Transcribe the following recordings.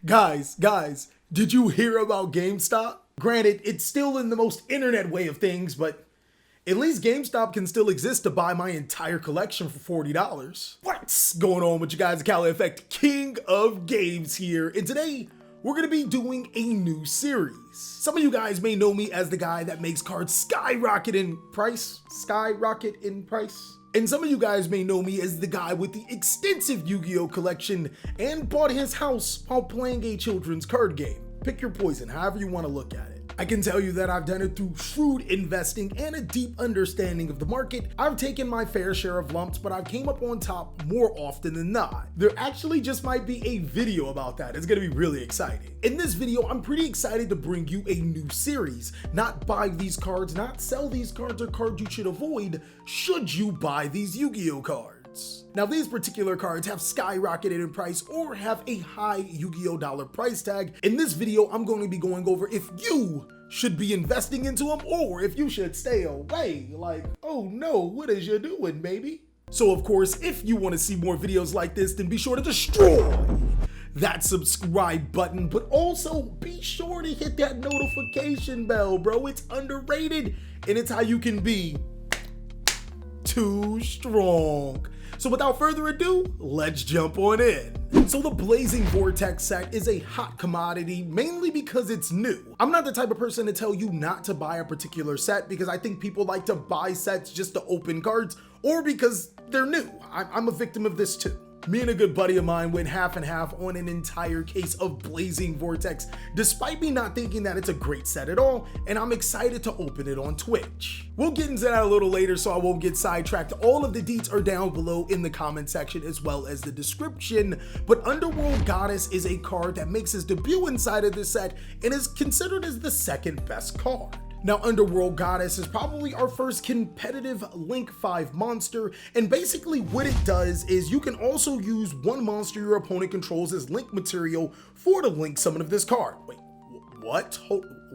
Guys, did you hear about GameStop? Granted, it's still in the most internet way of things, but at least GameStop can still exist to buy my entire collection for $40. What's going on with you guys? TheCaliEffect, king of games here, and today we're gonna be doing a new series. Some of you guys may know me as the guy that makes cards skyrocket in price. And some of you guys may know me as the guy with the extensive Yu-Gi-Oh collection and bought his house while playing a children's card game. Pick your poison, however you want to look at it. I can tell you that I've done it through shrewd investing and a deep understanding of the market. I've taken my fair share of lumps, but I've came up on top more often than not. There actually just might be a video about that. It's gonna be really exciting. In this video, I'm pretty excited to bring you a new series. Not buy these cards, not sell these cards, or cards you should avoid should you buy these Yu-Gi-Oh cards. Now, these particular cards have skyrocketed in price or have a high Yu-Gi-Oh dollar price tag. In this video, I'm going to be going over if you should be investing into them or if you should stay away. Like, oh no, what is you doing, baby? So of course, if you want to see more videos like this, then be sure to destroy that subscribe button, but also be sure to hit that notification bell, bro. It's underrated and it's how you can be too strong. So without further ado, let's jump on in. So the Blazing Vortex set is a hot commodity, mainly because it's new. I'm not the type of person to tell you not to buy a particular set because I think people like to buy sets just to open cards or because they're new. I'm a victim of this too. Me and a good buddy of mine went half and half on an entire case of Blazing Vortex, despite me not thinking that it's a great set at all, and I'm excited to open it on Twitch. We'll get into that a little later so I won't get sidetracked. All of the deets are down below in the comment section as well as the description, but Underworld Goddess is a card that makes his debut inside of this set and is considered as the second best card. Now, Underworld Goddess is probably our first competitive Link 5 monster, and basically what it does is you can also use one monster your opponent controls as Link material for the Link summon of this card. Wait, what?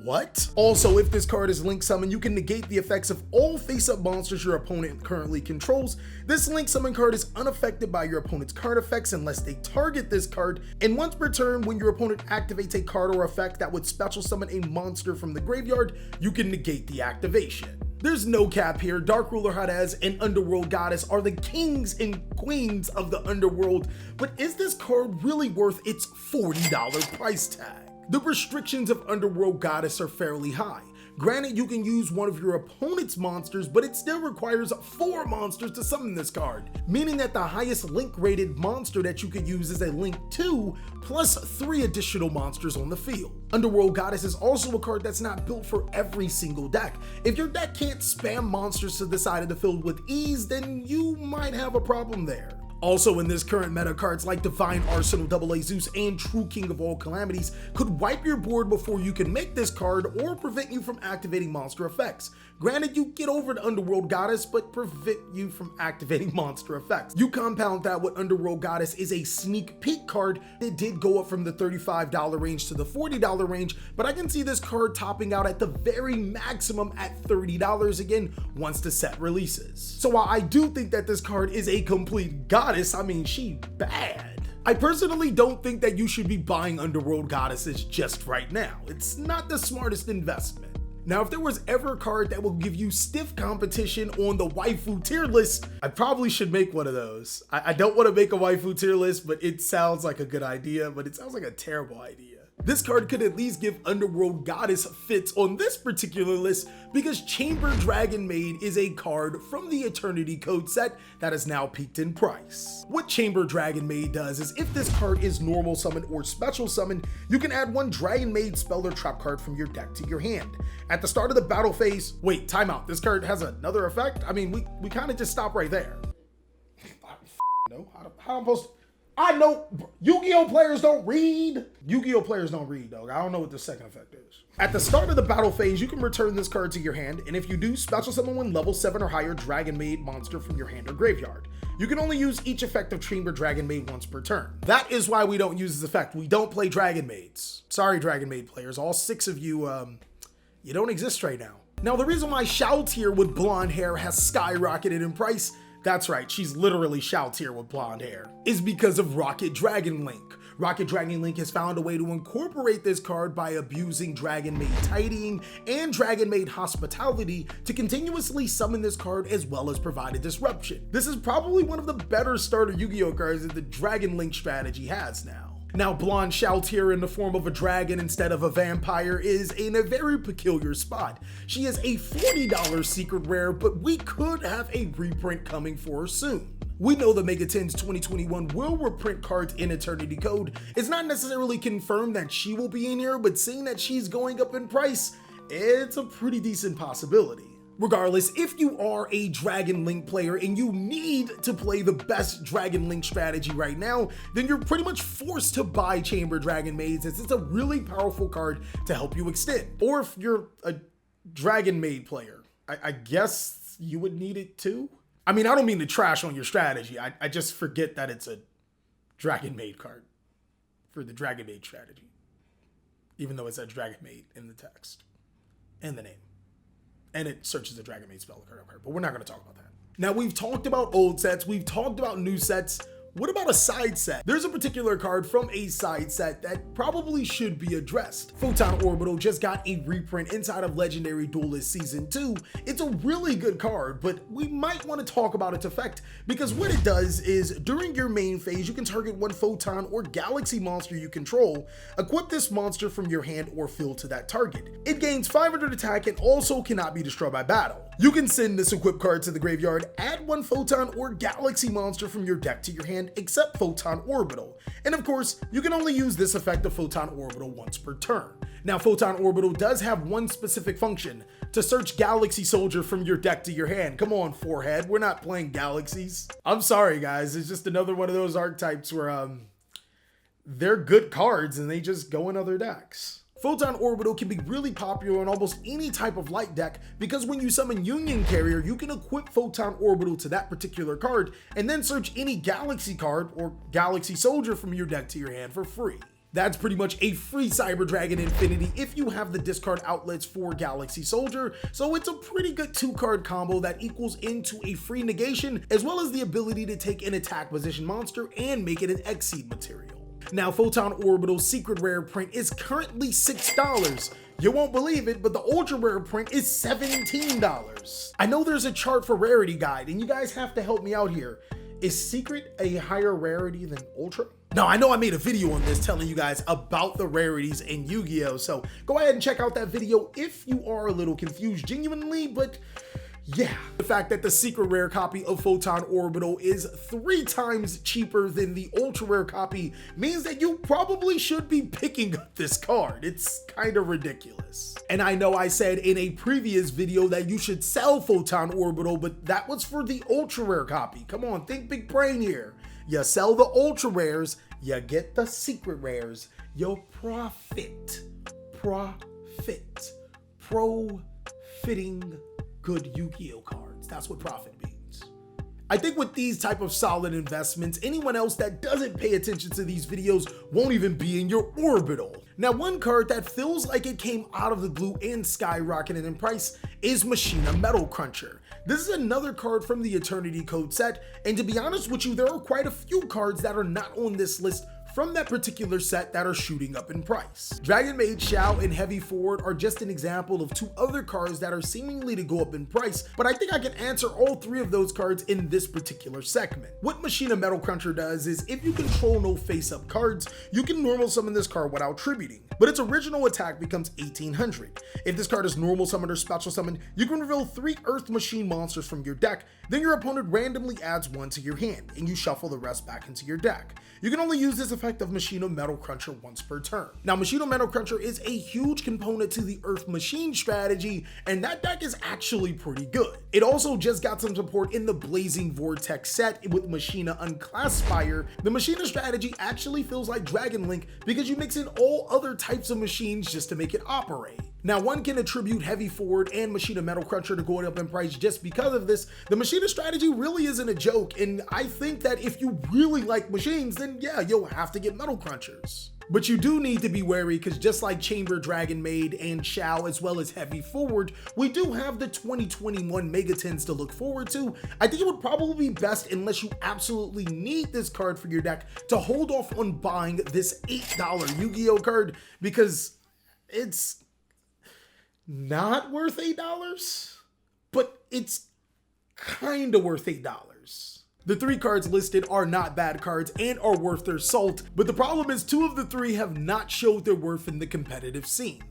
What? Also, if this card is Link Summon, you can negate the effects of all face-up monsters your opponent currently controls. This Link Summon card is unaffected by your opponent's card effects unless they target this card, and once per turn, when your opponent activates a card or effect that would special summon a monster from the graveyard, you can negate the activation. There's no cap here. Dark Ruler Hades and Underworld Goddess are the kings and queens of the Underworld, but is this card really worth its $40 price tag? The restrictions of Underworld Goddess are fairly high. Granted, you can use one of your opponent's monsters, but it still requires 4 monsters to summon this card, meaning that the highest Link rated monster that you could use is a Link 2 plus 3 additional monsters on the field. Underworld Goddess is also a card that's not built for every single deck. If your deck can't spam monsters to the side of the field with ease, then you might have a problem there. Also in this current meta, cards like Divine Arsenal, AA Zeus, and True King of All Calamities could wipe your board before you can make this card or prevent you from activating monster effects. Granted, you get over the Underworld Goddess, but prevent you from activating monster effects. You compound that with Underworld Goddess is a sneak peek card that did go up from the $35 range to the $40 range, but I can see this card topping out at the very maximum at $30 again once the set releases. So while I do think that this card is a complete goddess, I mean, she bad. I personally don't think that you should be buying Underworld Goddesses just right now. It's not the smartest investment. Now, if there was ever a card that will give you stiff competition on the waifu tier list, I probably should make one of those. I don't want to make a waifu tier list, but it sounds like a good idea, but it sounds like a terrible idea. This card could at least give Underworld Goddess fits on this particular list because Chamber Dragon Maid is a card from the Eternity Code set that has now peaked in price. What Chamber Dragon Maid does is if this card is normal summon or special summon, you can add one Dragon Maid spell or trap card from your deck to your hand. At the start of the battle phase, wait, timeout, this card has another effect? I mean, we kind of just stop right there. No, how am I supposed to? I know Yu-Gi-Oh players don't read. Yu-Gi-Oh players don't read, dog. I don't know what the second effect is. At the start of the battle phase, you can return this card to your hand, and if you do, special summon one level 7 or higher Dragon Maid monster from your hand or graveyard. You can only use each effect of Chamber Dragon Maid once per turn. That is why we don't use this effect. We don't play Dragon Maids. Sorry, Dragon Maid players. All 6 of you, you don't exist right now. Now, the reason why Xiao Tier with blonde hair has skyrocketed in price, that's right, she's literally Xiao Tier with blonde hair, is because of Rocket Dragon Link. Rocket Dragon Link has found a way to incorporate this card by abusing Dragon Maid tidying and Dragon Maid hospitality to continuously summon this card as well as provide a disruption. This is probably one of the better starter Yu-Gi-Oh cards that the Dragon Link strategy has now. Now, Blonde Shoutier in the form of a dragon instead of a vampire is in a very peculiar spot. She is a $40 secret rare, but we could have a reprint coming for her soon. We know that Mega 10's 2021 will reprint cards in Eternity Code. It's not necessarily confirmed that she will be in here, but seeing that she's going up in price, it's a pretty decent possibility. Regardless, if you are a Dragon Link player and you need to play the best Dragon Link strategy right now, then you're pretty much forced to buy Chamber Dragon Maid since it's a really powerful card to help you extend. Or if you're a Dragon Maid player, I guess you would need it too. I mean, I don't mean to trash on your strategy. I just forget that it's a Dragon Maid card for the Dragon Maid strategy, even though it said Dragon Maid in the text and the name. And it searches the Dragon Maid spell card, but we're not going to talk about that. Now, we've talked about old sets, we've talked about new sets. What about a side set? There's a particular card from a side set that probably should be addressed. Photon Orbital just got a reprint inside of Legendary Duelist Season 2. It's a really good card, but we might want to talk about its effect because what it does is during your main phase, you can target one Photon or Galaxy monster you control, equip this monster from your hand or field to that target. It gains 500 attack and also cannot be destroyed by battle. You can send this equipped card to the graveyard, add one Photon or Galaxy monster from your deck to your hand except Photon Orbital. And of course, you can only use this effect of Photon Orbital once per turn. Now, Photon Orbital does have one specific function, to search Galaxy Soldier from your deck to your hand. Come on, Forehead, we're not playing Galaxies. I'm sorry guys, it's just another one of those archetypes where they're good cards and they just go in other decks. Photon Orbital can be really popular in almost any type of light deck because when you summon Union Carrier, you can equip Photon Orbital to that particular card and then search any Galaxy card or Galaxy Soldier from your deck to your hand for free. That's pretty much a free Cyber Dragon Infinity if you have the discard outlets for Galaxy Soldier, so it's a pretty good 2-card combo that equals into a free negation as well as the ability to take an attack position monster and make it an Exceed material. Now, Photon Orbital's secret rare print is currently $6. You won't believe it, but the ultra rare print is $17. I know there's a chart for rarity guide, and you guys have to help me out here. Is secret a higher rarity than ultra? Now, I know I made a video on this telling you guys about the rarities in Yu-Gi-Oh! So go ahead and check out that video if you are a little confused genuinely, but yeah, the fact that the secret rare copy of Photon Orbital is 3 times cheaper than the ultra rare copy means that you probably should be picking up this card. It's kind of ridiculous. And I know I said in a previous video that you should sell Photon Orbital, but that was for the ultra rare copy. Come on, think big brain here. You sell the ultra rares, you get the secret rares, you profiting good Yu-Gi-Oh cards. That's what profit means. I think with these type of solid investments, anyone else that doesn't pay attention to these videos won't even be in your orbital. Now, one card that feels like it came out of the blue and skyrocketed in price is Machina Metal Cruncher. This is another card from the Eternity Code set, and to be honest with you, there are quite a few cards that are not on this list from that particular set that are shooting up in price. Dragon Maid, Xiao, and Heavy Forward are just an example of 2 other cards that are seemingly to go up in price, but I think I can answer all 3 of those cards in this particular segment. What Machina Metal Cruncher does is if you control no face-up cards, you can normal summon this card without tributing, but its original attack becomes 1800. If this card is normal summon or special summon, you can reveal 3 Earth Machine monsters from your deck, then your opponent randomly adds 1 to your hand, and you shuffle the rest back into your deck. You can only use this effect of Machina Metal Cruncher once per turn. Now, Machina Metal Cruncher is a huge component to the Earth Machine strategy, and that deck is actually pretty good. It also just got some support in the Blazing Vortex set with Machina Unclassifier. The Machina strategy actually feels like Dragon Link because you mix in all other types of machines just to make it operate. Now, one can attribute Heavy Forward and Machina Metal Cruncher to going up in price just because of this. The Machina strategy really isn't a joke, and I think that if you really like machines, then yeah, you'll have to get Metal Crunchers. But you do need to be wary because just like Chamber Dragon Maid and Chow as well as Heavy Forward, we do have the 2021 Megatins to look forward to. I think it would probably be best, unless you absolutely need this card for your deck, to hold off on buying this $8 Yu-Gi-Oh card because it's not worth $8, but it's kind of worth $8. The 3 cards listed are not bad cards and are worth their salt, but the problem is 2 of the 3 have not showed their worth in the competitive scene.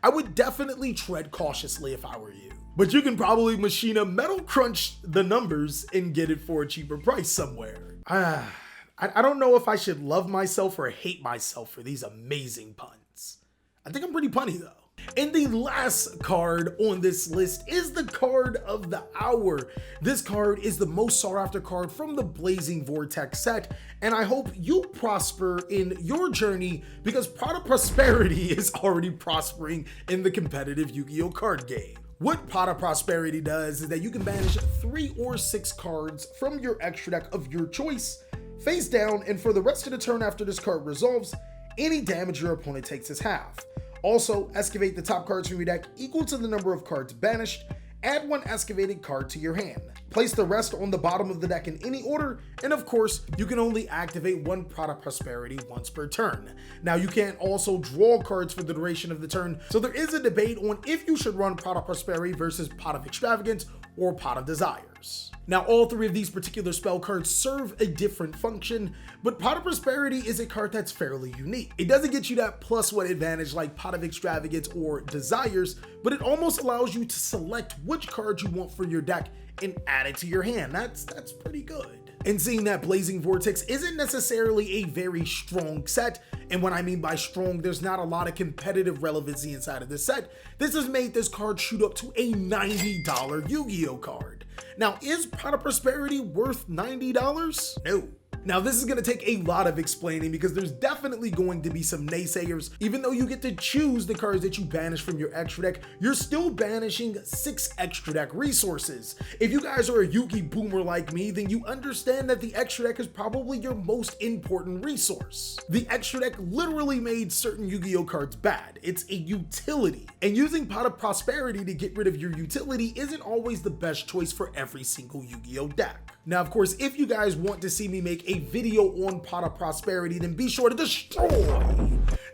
I would definitely tread cautiously if I were you. But you can probably Machina Metal Crunch the numbers and get it for a cheaper price somewhere. I don't know if I should love myself or hate myself for these amazing puns. I think I'm pretty punny though. And the last card on this list is the card of the hour. This card is the most sought after card from the Blazing Vortex set, and I hope you prosper in your journey because Pot of Prosperity is already prospering in the competitive Yu-Gi-Oh card game. What Pot of Prosperity does is that you can banish 3 or 6 cards from your extra deck of your choice face down, and for the rest of the turn after this card resolves, any damage your opponent takes is half. Also, excavate the top cards from your deck equal to the number of cards banished. Add 1 excavated card to your hand. Place the rest on the bottom of the deck in any order, and of course, you can only activate 1 Pot of Prosperity once per turn. Now, you can also draw cards for the duration of the turn, so there is a debate on if you should run Pot of Prosperity versus Pot of Extravagance or Pot of Desires. Now, all 3 of these particular spell cards serve a different function, but Pot of Prosperity is a card that's fairly unique. It doesn't get you that +1 advantage like Pot of Extravagance or Desires, but it almost allows you to select which card you want for your deck and add it to your hand. That's pretty good. And seeing that Blazing Vortex isn't necessarily a very strong set, and what I mean by strong, there's not a lot of competitive relevancy inside of this set, this has made this card shoot up to a $90 Yu-Gi-Oh card. Now, is Pot of Prosperity worth $90? No. Now, this is going to take a lot of explaining because there's definitely going to be some naysayers. Even though you get to choose the cards that you banish from your extra deck, you're still banishing 6 extra deck resources. If you guys are a Yu-Gi boomer like me, then you understand that the extra deck is probably your most important resource. The extra deck literally made certain Yu-Gi-Oh cards bad. It's a utility, and using Pot of Prosperity to get rid of your utility isn't always the best choice for every single Yu-Gi-Oh deck. Now, of course, if you guys want to see me make a video on Pot of Prosperity, then be sure to destroy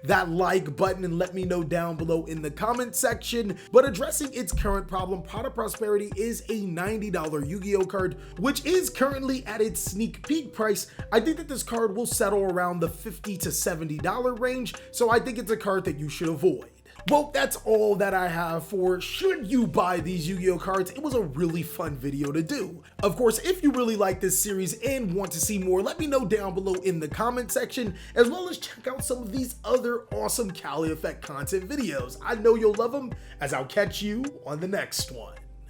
that like button and let me know down below in the comment section. But addressing its current problem, Pot of Prosperity is a $90 Yu-Gi-Oh card, which is currently at its sneak peek price. I think that this card will settle around the $50 to $70 range, so I think it's a card that you should avoid. Well, that's all that I have for should you buy these Yu-Gi-Oh cards. It was a really fun video to do. Of course, if you really like this series and want to see more, let me know down below in the comment section, as well as check out some of these other awesome TheCaliEffect content videos. I know you'll love them, as I'll catch you on the next one.